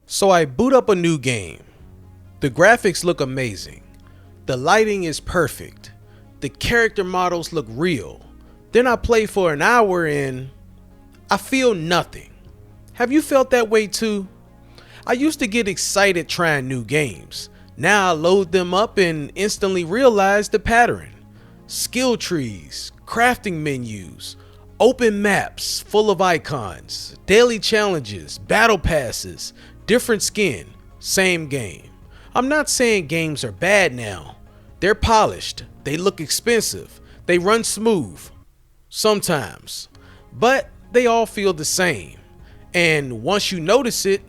So I boot up a new game. The graphics look amazing. The lighting is perfect. The character models look real. Then I play for an hour and I feel nothing. Have you felt that way too? I used to get excited trying new games. Now I load them up and instantly realize the pattern. Skill trees, crafting menus, open maps full of icons, daily challenges, battle passes, different skin, same game. I'm not saying games are bad now. They're polished, they look expensive, they run smooth. Sometimes. But they all feel the same. And once you notice it,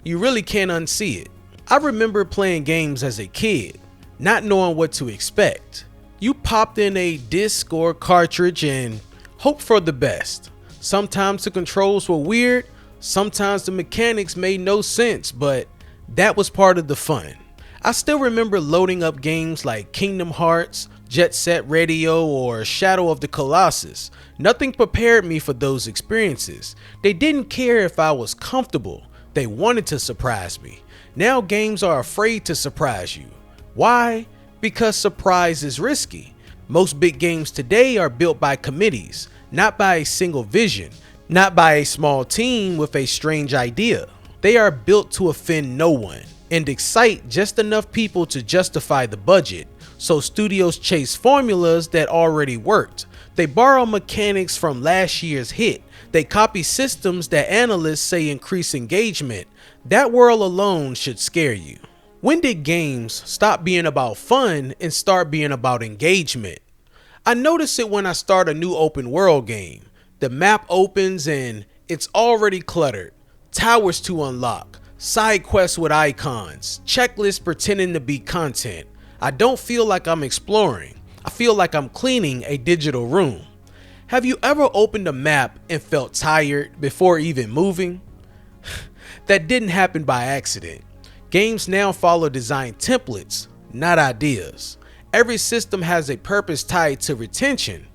you really can't unsee it. I remember playing games as a kid, not knowing what to expect. You popped in a disc or cartridge and hoped for the best. Sometimes the controls were weird, sometimes the mechanics made no sense, but that was part of the fun. I still remember loading up games like Kingdom Hearts, Jet Set Radio, or Shadow of the Colossus. Nothing prepared me for those experiences. They didn't care if I was comfortable. They wanted to surprise me. Now games are afraid to surprise you. Why? Because surprise is risky. Most big games today are built by committees, not by a single vision, not by a small team with a strange idea. They are built to offend no one and excite just enough people to justify the budget. So studios chase formulas that already worked. They borrow mechanics from last year's hit. They copy systems that analysts say increase engagement. That world alone should scare you. When did games stop being about fun and start being about engagement? I notice it when I start a new open world game. The map opens and it's already cluttered. Towers to unlock, side quests with icons, checklists pretending to be content. I don't feel like I'm exploring. I feel like I'm cleaning a digital room. Have you ever opened a map and felt tired before even moving? That didn't happen by accident. Games now follow design templates, not ideas. Every system has a purpose tied to retention.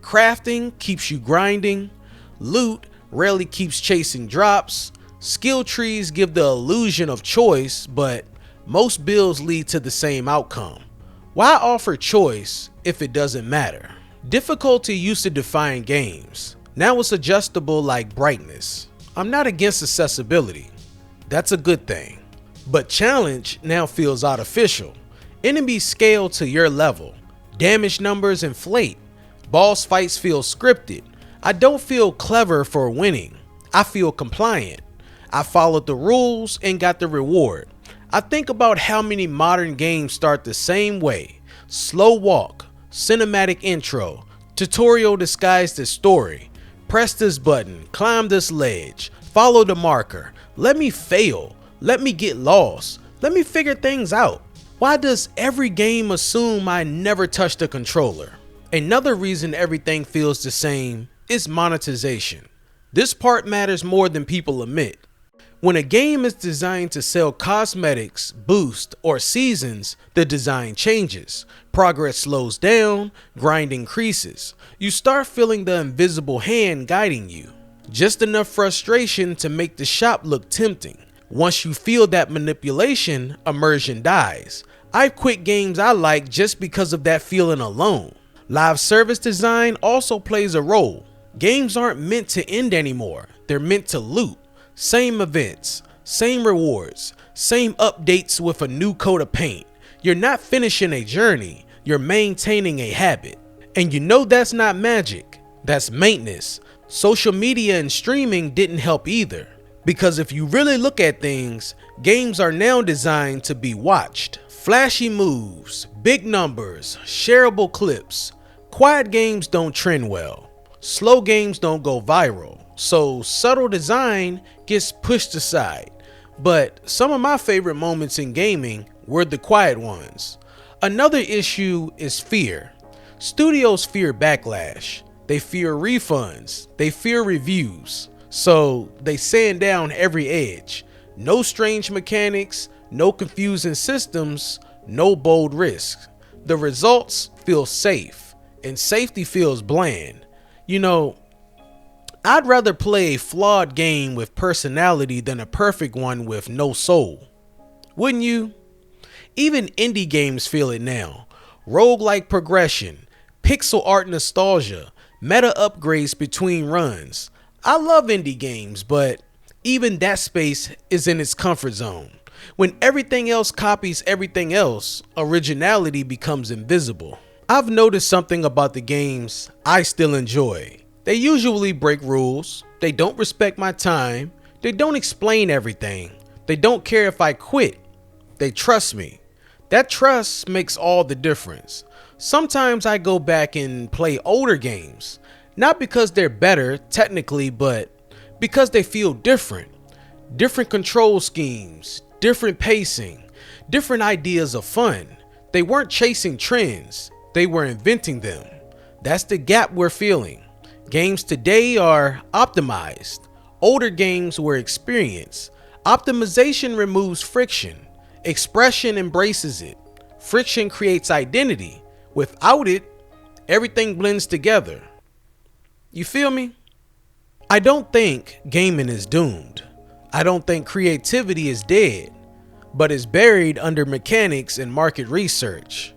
Crafting keeps you grinding. Loot rarely keeps chasing drops. Skill trees give the illusion of choice, but most builds lead to the same outcome. Why offer choice if it doesn't matter? Difficulty used to define games. Now it's adjustable like brightness. I'm not against accessibility. That's a good thing. But challenge now feels artificial. Enemies scale to your level. Damage numbers inflate. Boss fights feel scripted. I don't feel clever for winning. I feel compliant. I followed the rules and got the reward. I think about how many modern games start the same way. Slow walk, cinematic intro, tutorial disguised as story. Press this button, climb this ledge, follow the marker. Let me fail. Let me get lost. Let me figure things out. Why does every game assume I never touched a controller? Another reason everything feels the same is monetization. This part matters more than people admit. When a game is designed to sell cosmetics, boost, or seasons, the design changes. Progress slows down, grind increases. You start feeling the invisible hand guiding you. Just enough frustration to make the shop look tempting. Once you feel that manipulation, immersion dies. I've quit games I like just because of that feeling alone. Live service design also plays a role. Games aren't meant to end anymore. They're meant to loop. Same events, same rewards, same updates with a new coat of paint. You're not finishing a journey, you're maintaining a habit. And you know that's not magic, that's maintenance. Social media and streaming didn't help either. Because if you really look at things, games are now designed to be watched. Flashy moves, big numbers, shareable clips. Quiet games don't trend well. Slow games don't go viral. So subtle design gets pushed aside. But some of my favorite moments in gaming were the quiet ones. Another issue is fear. Studios fear backlash. They fear refunds. They fear reviews. So they sand down every edge. No strange mechanics, no confusing systems, no bold risks. The results feel safe, and safety feels bland. You know, I'd rather play a flawed game with personality than a perfect one with no soul. Wouldn't you? Even indie games feel it now. Roguelike progression, pixel art nostalgia, meta upgrades between runs. I love indie games, but even that space is in its comfort zone. When everything else copies everything else, originality becomes invisible. I've noticed something about the games I still enjoy. They usually break rules, they don't respect my time, they don't explain everything, they don't care if I quit, they trust me. That trust makes all the difference. Sometimes I go back and play older games, not because they're better technically, but because they feel different. Different control schemes, different pacing, different ideas of fun. They weren't chasing trends, they were inventing them. That's the gap we're feeling. Games today are optimized. Older games were experienced. Optimization removes friction. Expression embraces it. Friction creates identity. Without it, everything blends together. You feel me? I don't think gaming is doomed. I don't think creativity is dead, but it's buried under mechanics and market research.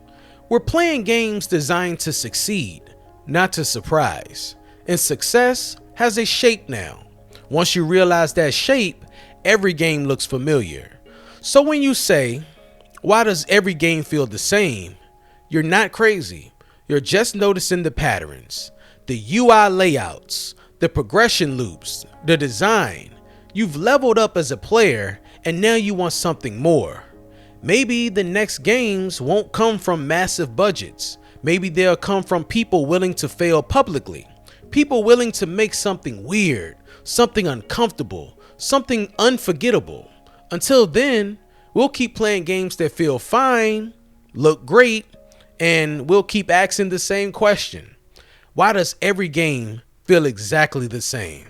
We're playing games designed to succeed, not to surprise. And success has a shape now. Once you realize that shape, every game looks familiar. So when you say, why does every game feel the same? You're not crazy. You're just noticing the patterns, the UI layouts, the progression loops, the design. You've leveled up as a player and now you want something more. Maybe the next games won't come from massive budgets. Maybe they'll come from people willing to fail publicly. People willing to make something weird, something uncomfortable, something unforgettable. Until then, we'll keep playing games that feel fine, look great, and we'll keep asking the same question. Why does every game feel exactly the same?